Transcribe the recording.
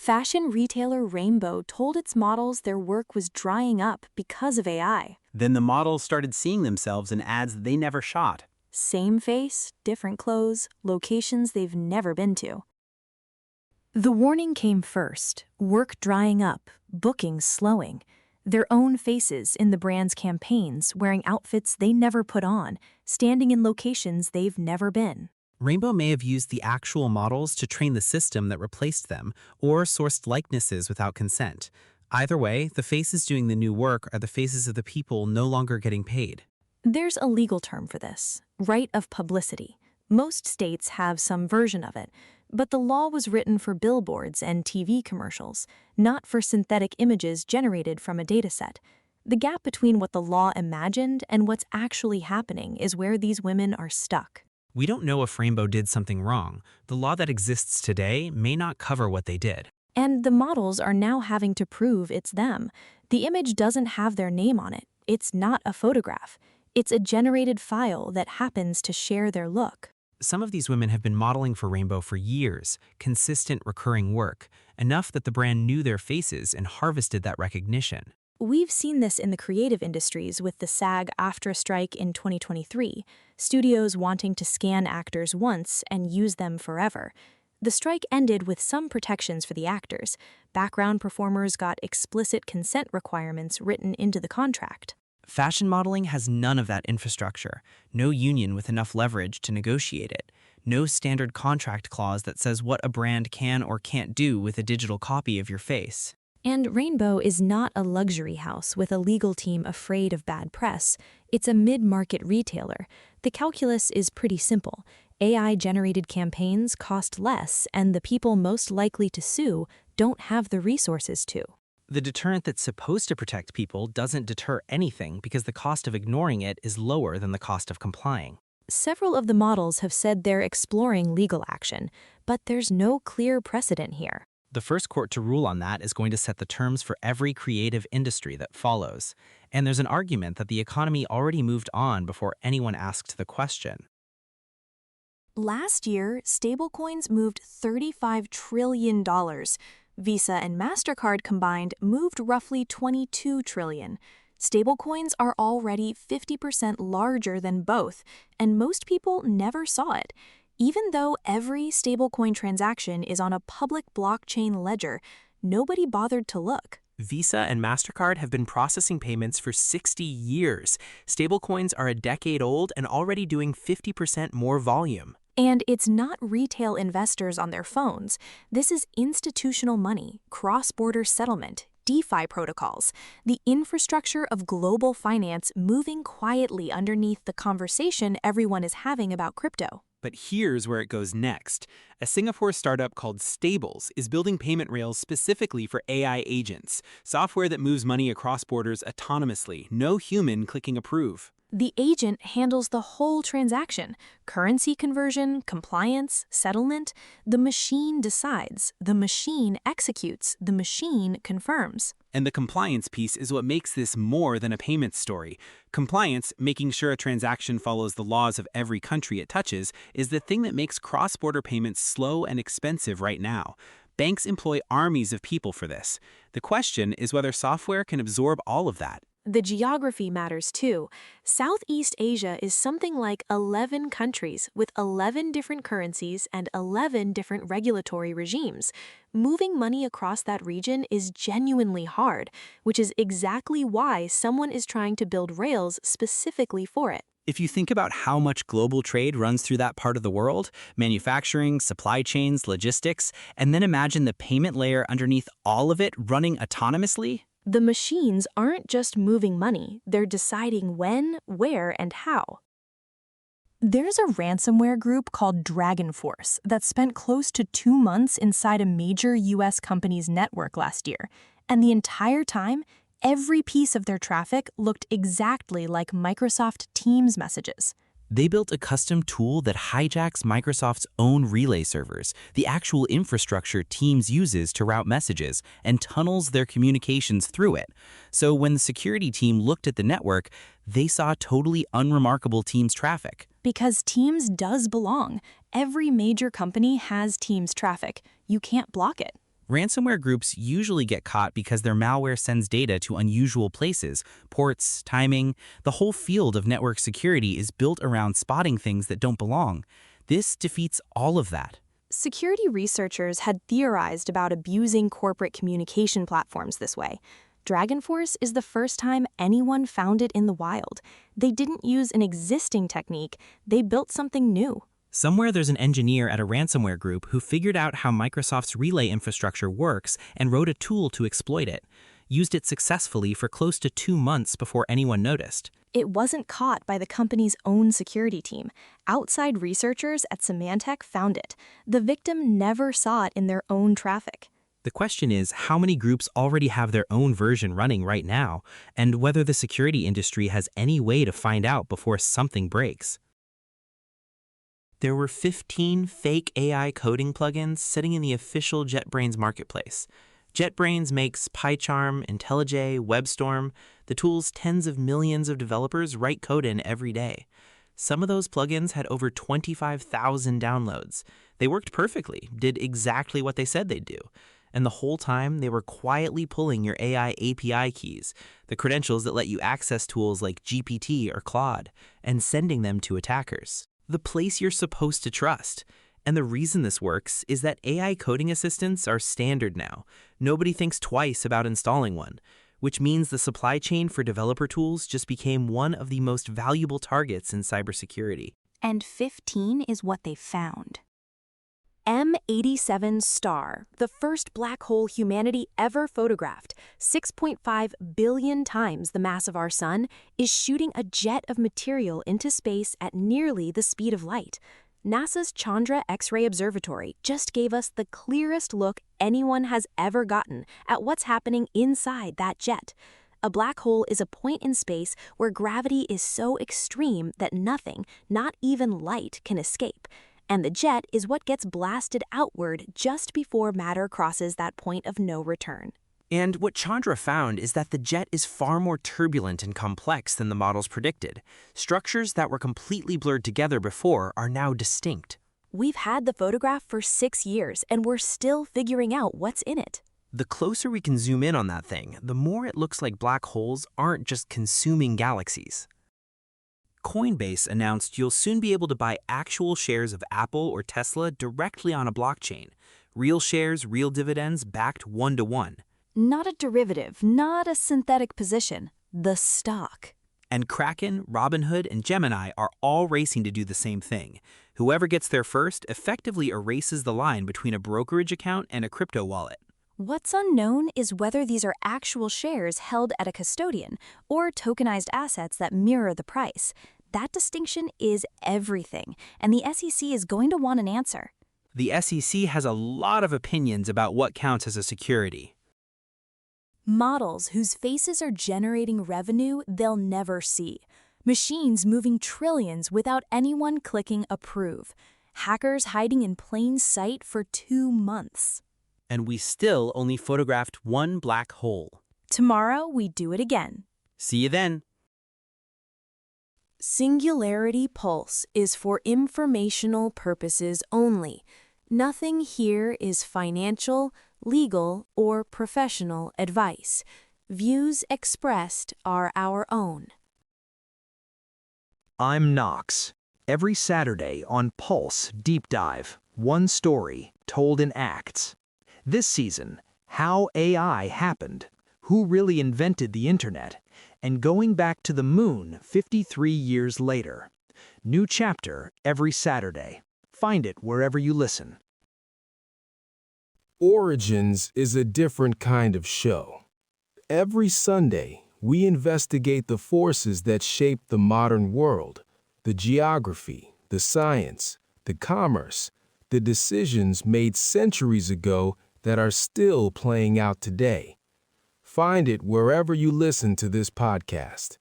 Fashion retailer Rainbow told its models their work was drying up because of AI. Then the models started seeing themselves in ads they never shot. Same face, different clothes, locations they've never been to. The warning came first: work drying up, bookings slowing. Their own faces in the brand's campaigns, wearing outfits they never put on, standing in locations they've never been. Rainbow may have used the actual models to train the system that replaced them, or sourced likenesses without consent. Either way, the faces doing the new work are the faces of the people no longer getting paid. There's a legal term for this: right of publicity. Most states have some version of it, but the law was written for billboards and TV commercials, not for synthetic images generated from a dataset. The gap between what the law imagined and what's actually happening is where these women are stuck. We don't know if Rainbow did something wrong. The law that exists today may not cover what they did. And the models are now having to prove it's them. The image doesn't have their name on it. It's not a photograph. It's a generated file that happens to share their look. Some of these women have been modeling for Rainbow for years, consistent recurring work, enough that the brand knew their faces and harvested that recognition. We've seen this in the creative industries with the SAG-AFTRA strike in 2023, studios wanting to scan actors once and use them forever. The strike ended with some protections for the actors. Background performers got explicit consent requirements written into the contract. Fashion modeling has none of that infrastructure, no union with enough leverage to negotiate it, no standard contract clause that says what a brand can or can't do with a digital copy of your face. And Rainbow is not a luxury house with a legal team afraid of bad press. It's a mid-market retailer. The calculus is pretty simple. AI-generated campaigns cost less, and the people most likely to sue don't have the resources to. The deterrent that's supposed to protect people doesn't deter anything because the cost of ignoring it is lower than the cost of complying. Several of the models have said they're exploring legal action, but there's no clear precedent here. The first court to rule on that is going to set the terms for every creative industry that follows. And there's an argument that the economy already moved on before anyone asked the question. Last year, stablecoins moved $35 trillion. Visa and MasterCard combined moved roughly $22 trillion. Stablecoins are already 50% larger than both, and most people never saw it. Even though every stablecoin transaction is on a public blockchain ledger, nobody bothered to look. Visa and MasterCard have been processing payments for 60 years. Stablecoins are a decade old and already doing 50% more volume. And it's not retail investors on their phones. This is institutional money, cross-border settlement, DeFi protocols, the infrastructure of global finance moving quietly underneath the conversation everyone is having about crypto. But here's where it goes next. A Singapore startup called Stables is building payment rails specifically for AI agents, software that moves money across borders autonomously, no human clicking approve. The agent handles the whole transaction: currency conversion, compliance, settlement. The machine decides, the machine executes, the machine confirms. And the compliance piece is what makes this more than a payment story. Compliance, making sure a transaction follows the laws of every country it touches, is the thing that makes cross-border payments slow and expensive right now. Banks employ armies of people for this. The question is whether software can absorb all of that. The geography matters too. Southeast Asia is something like 11 countries with 11 different currencies and 11 different regulatory regimes. Moving money across that region is genuinely hard, which is exactly why someone is trying to build rails specifically for it. If you think about how much global trade runs through that part of the world, manufacturing, supply chains, logistics, and then imagine the payment layer underneath all of it running autonomously. The machines aren't just moving money, they're deciding when, where, and how. There's a ransomware group called Dragon Force that spent close to 2 months inside a major US company's network last year, and the entire time, every piece of their traffic looked exactly like Microsoft Teams messages. They built a custom tool that hijacks Microsoft's own relay servers, the actual infrastructure Teams uses to route messages, and tunnels their communications through it. So when the security team looked at the network, they saw totally unremarkable Teams traffic. Because Teams does belong. Every major company has Teams traffic. You can't block it. Ransomware groups usually get caught because their malware sends data to unusual places, ports, timing. The whole field of network security is built around spotting things that don't belong. This defeats all of that. Security researchers had theorized about abusing corporate communication platforms this way. DragonForce is the first time anyone found it in the wild. They didn't use an existing technique, they built something new. Somewhere there's an engineer at a ransomware group who figured out how Microsoft's relay infrastructure works and wrote a tool to exploit it. Used it successfully for close to 2 months before anyone noticed. It wasn't caught by the company's own security team. Outside researchers at Symantec found it. The victim never saw it in their own traffic. The question is how many groups already have their own version running right now, and whether the security industry has any way to find out before something breaks. There were 15 fake AI coding plugins sitting in the official JetBrains marketplace. JetBrains makes PyCharm, IntelliJ, WebStorm, the tools tens of millions of developers write code in every day. Some of those plugins had over 25,000 downloads. They worked perfectly, did exactly what they said they'd do. And the whole time, they were quietly pulling your AI API keys, the credentials that let you access tools like GPT or Claude, and sending them to attackers. The place you're supposed to trust. And the reason this works is that AI coding assistants are standard now. Nobody thinks twice about installing one, which means the supply chain for developer tools just became one of the most valuable targets in cybersecurity. And 15 is what they found. M87 Star, the first black hole humanity ever photographed, 6.5 billion times the mass of our sun, is shooting a jet of material into space at nearly the speed of light. NASA's Chandra X-ray Observatory just gave us the clearest look anyone has ever gotten at what's happening inside that jet. A black hole is a point in space where gravity is so extreme that nothing, not even light, can escape. And the jet is what gets blasted outward just before matter crosses that point of no return. And what Chandra found is that the jet is far more turbulent and complex than the models predicted. Structures that were completely blurred together before are now distinct. We've had the photograph for 6 years, and we're still figuring out what's in it. The closer we can zoom in on that thing, the more it looks like black holes aren't just consuming galaxies. Coinbase announced you'll soon be able to buy actual shares of Apple or Tesla directly on a blockchain. Real shares, real dividends, backed 1-to-1. Not a derivative, not a synthetic position, the stock. And Kraken, Robinhood, and Gemini are all racing to do the same thing. Whoever gets there first effectively erases the line between a brokerage account and a crypto wallet. What's unknown is whether these are actual shares held at a custodian or tokenized assets that mirror the price. That distinction is everything, and the SEC is going to want an answer. The SEC has a lot of opinions about what counts as a security. Models whose faces are generating revenue they'll never see. Machines moving trillions without anyone clicking approve. Hackers hiding in plain sight for 2 months. And we still only photographed one black hole. Tomorrow we do it again. See you then. Singularity Pulse is for informational purposes only. Nothing here is financial, legal, or professional advice. Views expressed are our own. I'm Knox. Every Saturday on Pulse Deep Dive, one story told in acts. This season, how AI happened, who really invented the internet, and going back to the moon 53 years later. New chapter every Saturday. Find it wherever you listen. Origins is a different kind of show. Every Sunday, we investigate the forces that shape the modern world, the geography, the science, the commerce, the decisions made centuries ago that are still playing out today. Find it wherever you listen to this podcast.